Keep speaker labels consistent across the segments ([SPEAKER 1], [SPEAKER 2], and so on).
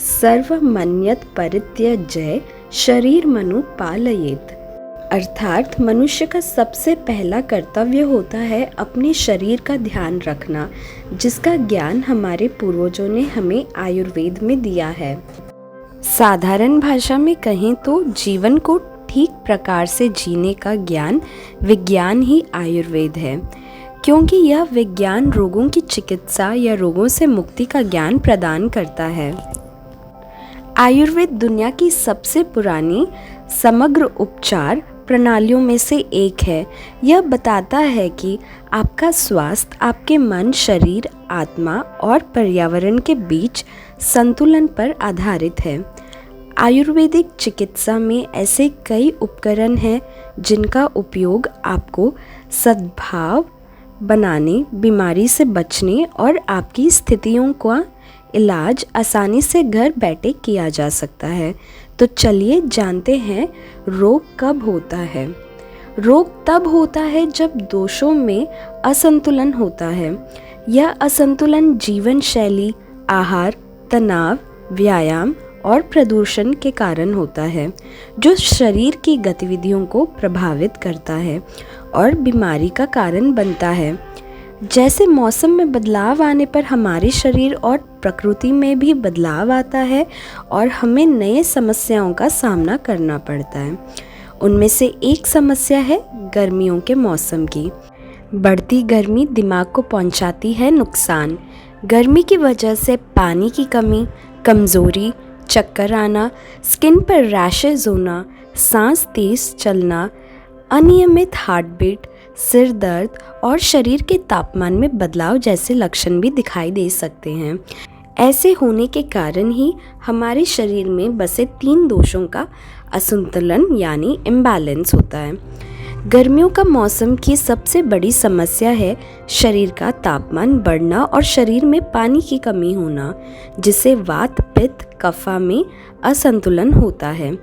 [SPEAKER 1] सर्वमन्यत परित्यज्य शरीर मनु पालयेत। अर्थात मनुष्य का सबसे पहला कर्तव्य होता है अपने शरीर का ध्यान रखना, जिसका ज्ञान हमारे पूर्वजों ने हमें आयुर्वेद में दिया है। साधारण भाषा में कहें तो जीवन को ठीक प्रकार से जीने का ज्ञान विज्ञान ही आयुर्वेद है, क्योंकि यह विज्ञान रोगों की चिकित्सा या रोगों से मुक्ति का ज्ञान प्रदान करता है। आयुर्वेद दुनिया की सबसे पुरानी समग्र उपचार प्रणालियों में से एक है। यह बताता है कि आपका स्वास्थ्य आपके मन, शरीर, आत्मा और पर्यावरण के बीच संतुलन पर आधारित है। आयुर्वेदिक चिकित्सा में ऐसे कई उपकरण हैं जिनका उपयोग आपको सद्भाव बनाने, बीमारी से बचने और आपकी स्थितियों का इलाज आसानी से घर बैठे किया जा सकता है। तो चलिए जानते हैं रोग कब होता है। रोग तब होता है जब दोषों में असंतुलन होता है। यह असंतुलन जीवन शैली, आहार, तनाव, व्यायाम और प्रदूषण के कारण होता है, जो शरीर की गतिविधियों को प्रभावित करता है और बीमारी का कारण बनता है। जैसे मौसम में बदलाव आने पर हमारे शरीर और प्रकृति में भी बदलाव आता है और हमें नए समस्याओं का सामना करना पड़ता है। उनमें से एक समस्या है गर्मियों के मौसम की। बढ़ती गर्मी दिमाग को पहुंचाती है नुकसान। गर्मी की वजह से पानी की कमी, कमज़ोरी, चक्कर आना, स्किन पर रैशेज होना, सांस तेज चलना, अनियमित हार्ट बीट, सिर दर्द और शरीर के तापमान में बदलाव जैसे लक्षण भी दिखाई दे सकते हैं। ऐसे होने के कारण ही हमारे शरीर में बसे 3 दोषों का असंतुलन यानी इम्बैलेंस होता है। गर्मियों का मौसम की सबसे बड़ी समस्या है शरीर का तापमान बढ़ना और शरीर में पानी की कमी होना, जिससे वात, पित्त, कफा में असंतुलन होता है।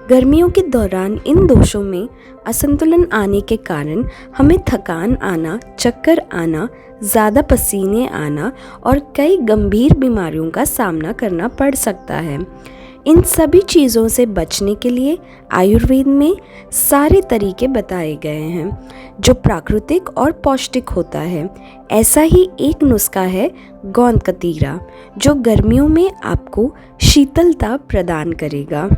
[SPEAKER 1] गर्मियों के दौरान इन दोषों में असंतुलन आने के कारण हमें थकान आना, चक्कर आना, ज़्यादा पसीने आना और कई गंभीर बीमारियों का सामना करना पड़ सकता है। इन सभी चीज़ों से बचने के लिए आयुर्वेद में सारे तरीके बताए गए हैं, जो प्राकृतिक और पौष्टिक होता है। ऐसा ही एक नुस्खा है गोंद कतीरा, जो गर्मियों में आपको शीतलता प्रदान करेगा।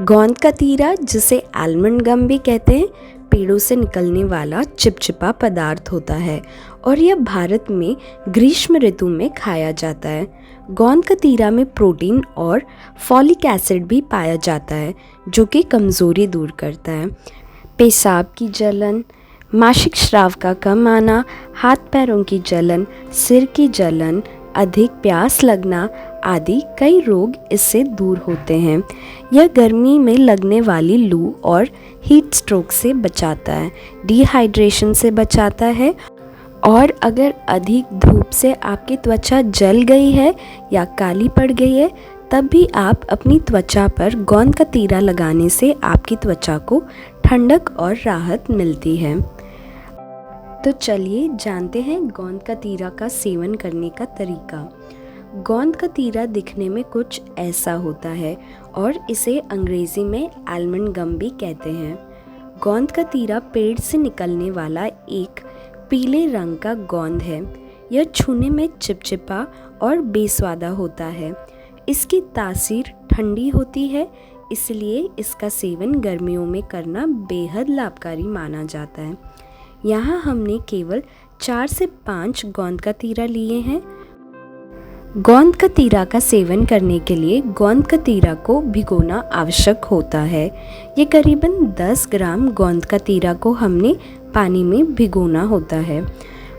[SPEAKER 1] गोंद कतीरा, जिसे आलमंड गम भी कहते हैं, पेड़ों से निकलने वाला चिपचिपा पदार्थ होता है और यह भारत में ग्रीष्म ऋतु में खाया जाता है। गोंद कतीरा में प्रोटीन और फॉलिक एसिड भी पाया जाता है, जो कि कमज़ोरी दूर करता है। पेशाब की जलन, मासिक स्राव का कम आना, हाथ पैरों की जलन, सिर की जलन, अधिक प्यास लगना आदि कई रोग इससे दूर होते हैं। यह गर्मी में लगने वाली लू और हीट स्ट्रोक से बचाता है, डिहाइड्रेशन से बचाता है और अगर अधिक धूप से आपकी त्वचा जल गई है या काली पड़ गई है, तब भी आप अपनी त्वचा पर गोंद कतीरा लगाने से आपकी त्वचा को ठंडक और राहत मिलती है। तो चलिए जानते हैं गोंद कतीरा का सेवन करने का तरीका। गोंद कतीरा दिखने में कुछ ऐसा होता है और इसे अंग्रेज़ी में आलमंड गम भी कहते हैं। गोंद कतीरा पेड़ से निकलने वाला एक पीले रंग का गोंद है। यह छूने में चिपचिपा और बेस्वादा होता है। इसकी तासीर ठंडी होती है, इसलिए इसका सेवन गर्मियों में करना बेहद लाभकारी माना जाता है। यहाँ हमने केवल 4 से 5 गोंद कतीरा लिए हैं। गोंद कतीरा का सेवन करने के लिए गोंद कतीरा को भिगोना आवश्यक होता है। ये करीबन 10 ग्राम गोंद कतीरा को हमने पानी में भिगोना होता है।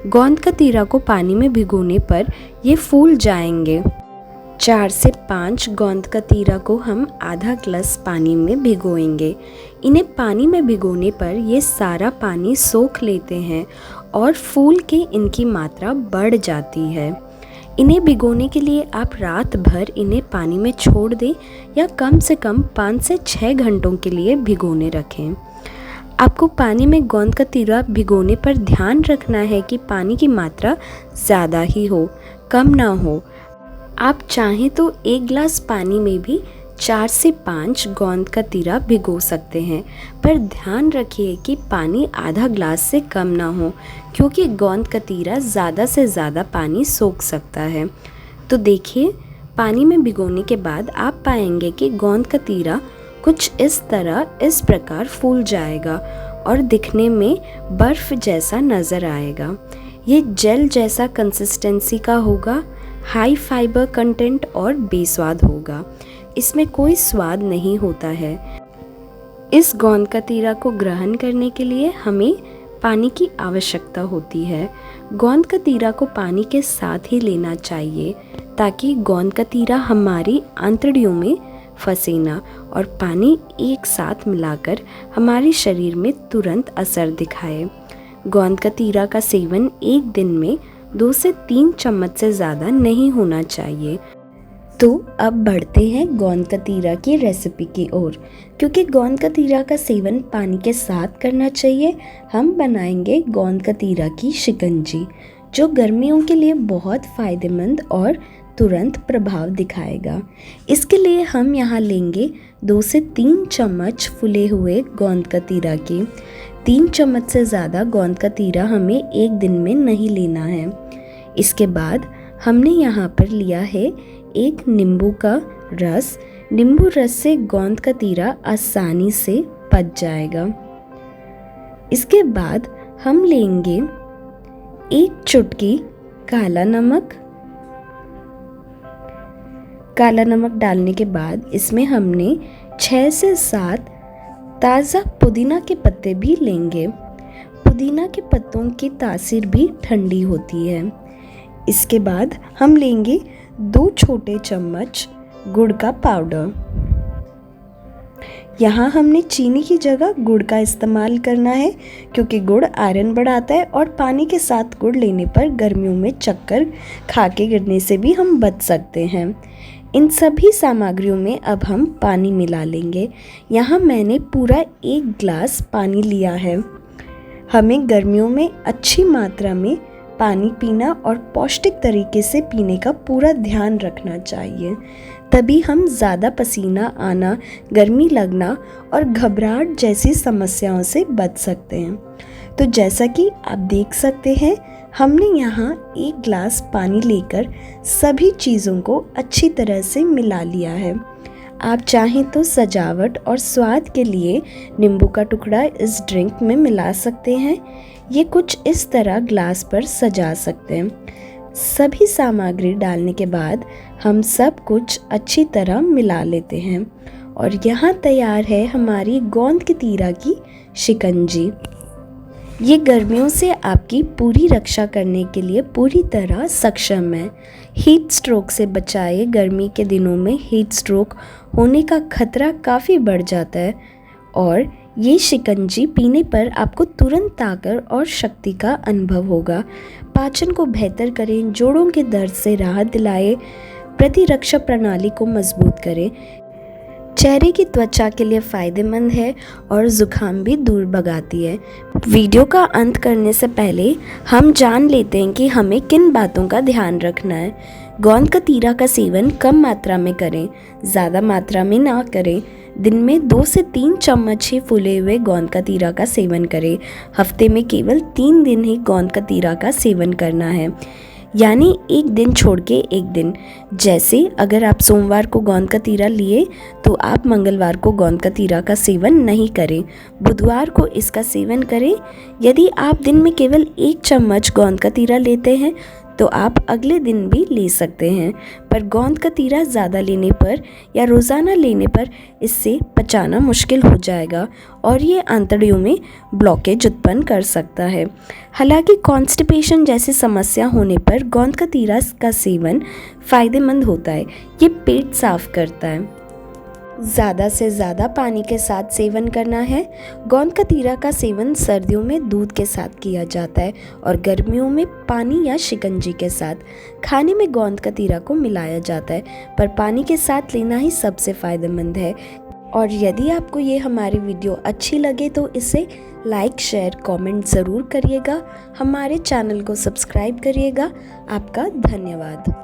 [SPEAKER 1] गोंद कतीरा को पानी में भिगोने पर ये फूल जाएंगे। 4 से 5 गोंद कतीरा को हम आधा ग्लास पानी में भिगोएंगे। इन्हें पानी में भिगोने पर ये सारा पानी सोख लेते हैं और फूल के इनकी मात्रा बढ़ जाती है। इन्हें भिगोने के लिए आप रात भर इन्हें पानी में छोड़ दें या कम से कम 5 से 6 घंटों के लिए भिगोने रखें। आपको पानी में गोंद कतीरा भिगोने पर ध्यान रखना है कि पानी की मात्रा ज़्यादा ही हो, कम ना हो। आप चाहें तो 1 गिलास पानी में भी 4 से 5 गोंद का तीरा भिगो सकते हैं, पर ध्यान रखिए कि पानी आधा ग्लास से कम ना हो, क्योंकि गोंद का तीरा ज़्यादा से ज़्यादा पानी सोख सकता है। तो देखिए, पानी में भिगोने के बाद आप पाएंगे कि गोंद का तीरा कुछ इस प्रकार फूल जाएगा और दिखने में बर्फ़ जैसा नज़र आएगा। ये जेल जैसा कंसिस्टेंसी का होगा, हाई फाइबर कंटेंट और बेस्वाद होगा। इसमें कोई स्वाद नहीं होता है। इस गोंद का तीरा को ग्रहण करने के लिए हमें पानी की आवश्यकता होती है। गोंद का तीरा को पानी के साथ ही लेना चाहिए, ताकि गोंद का तीरा हमारी आंतड़ियों में फंसे ना और पानी एक साथ मिलाकर हमारे शरीर में तुरंत असर दिखाए। गोंद का तीरा का सेवन एक दिन में 2 से 3 चम्मच से ज़्यादा नहीं होना चाहिए। तो अब बढ़ते हैं गोंद का तीरा की रेसिपी की ओर। क्योंकि गोंद का तीरा का सेवन पानी के साथ करना चाहिए, हम बनाएंगे गोंद का तीरा की शिकंजी, जो गर्मियों के लिए बहुत फ़ायदेमंद और तुरंत प्रभाव दिखाएगा। इसके लिए हम यहाँ लेंगे 2 से 3 चम्मच फुले हुए गोंद का तीरा के। 3 चम्मच से ज़्यादा गोंद का तीरा हमें एक दिन में नहीं लेना है। इसके बाद हमने यहाँ पर लिया है 1 नींबू का रस। नींबू रस से गोंद का तीरा आसानी से पच जाएगा। इसके बाद हम लेंगे 1 चुटकी काला नमक। काला नमक डालने के बाद इसमें हमने 6 से 7 ताज़ा पुदीना के पत्ते भी लेंगे। पुदीना के पत्तों की तासीर भी ठंडी होती है। इसके बाद हम लेंगे 2 छोटे चम्मच गुड़ का पाउडर। यहाँ हमने चीनी की जगह गुड़ का इस्तेमाल करना है, क्योंकि गुड़ आयरन बढ़ाता है और पानी के साथ गुड़ लेने पर गर्मियों में चक्कर खा के गिरने से भी हम बच सकते हैं। इन सभी सामग्रियों में अब हम पानी मिला लेंगे। यहाँ मैंने पूरा 1 गिलास पानी लिया है। हमें गर्मियों में अच्छी मात्रा में पानी पीना और पौष्टिक तरीके से पीने का पूरा ध्यान रखना चाहिए, तभी हम ज़्यादा पसीना आना, गर्मी लगना और घबराहट जैसी समस्याओं से बच सकते हैं। तो जैसा कि आप देख सकते हैं, हमने यहाँ 1 गिलास पानी लेकर सभी चीज़ों को अच्छी तरह से मिला लिया है। आप चाहें तो सजावट और स्वाद के लिए नींबू का टुकड़ा इस ड्रिंक में मिला सकते हैं। ये कुछ इस तरह ग्लास पर सजा सकते हैं। सभी सामग्री डालने के बाद हम सब कुछ अच्छी तरह मिला लेते हैं और यहाँ तैयार है हमारी गोंद के तीरा की शिकंजी। ये गर्मियों से आपकी पूरी रक्षा करने के लिए पूरी तरह सक्षम है। हीट स्ट्रोक से बचाए। गर्मी के दिनों में हीट स्ट्रोक होने का खतरा काफ़ी बढ़ जाता है और ये शिकंजी पीने पर आपको तुरंत ताकत और शक्ति का अनुभव होगा। पाचन को बेहतर करें, जोड़ों के दर्द से राहत दिलाए, प्रतिरक्षा प्रणाली को मजबूत करें, चेहरे की त्वचा के लिए फ़ायदेमंद है और ज़ुकाम भी दूर भगाती है। वीडियो का अंत करने से पहले हम जान लेते हैं कि हमें किन बातों का ध्यान रखना है। गोंद का तीरा का सेवन कम मात्रा में करें, ज़्यादा मात्रा में ना करें। दिन में 2 से 3 चम्मच ही फूले हुए गोंद का तीरा का सेवन करें। हफ्ते में केवल 3 दिन ही गोंद का तीरा का सेवन करना है, यानी एक दिन छोड़ के एक दिन। जैसे अगर आप सोमवार को गोंद का तीरा लिए तो आप मंगलवार को गोंद का तीरा का सेवन नहीं करें, बुधवार को इसका सेवन करें। यदि आप दिन में केवल 1 चम्मच गोंद का तीरा लेते हैं तो आप अगले दिन भी ले सकते हैं, पर गोंद का तीरा ज़्यादा लेने पर या रोज़ाना लेने पर इससे पचाना मुश्किल हो जाएगा और ये आंतड़ियों में ब्लॉकेज उत्पन्न कर सकता है। हालांकि कॉन्स्टिपेशन जैसी समस्या होने पर गोंद का तीरा का सेवन फ़ायदेमंद होता है। ये पेट साफ करता है। ज़्यादा से ज़्यादा पानी के साथ सेवन करना है। गोंद का तीरा का सेवन सर्दियों में दूध के साथ किया जाता है और गर्मियों में पानी या शिकंजी के साथ। खाने में गोंद का तीरा को मिलाया जाता है, पर पानी के साथ लेना ही सबसे फ़ायदेमंद है। और यदि आपको ये हमारी वीडियो अच्छी लगे तो इसे लाइक, शेयर, कमेंट ज़रूर करिएगा। हमारे चैनल को सब्सक्राइब करिएगा। आपका धन्यवाद।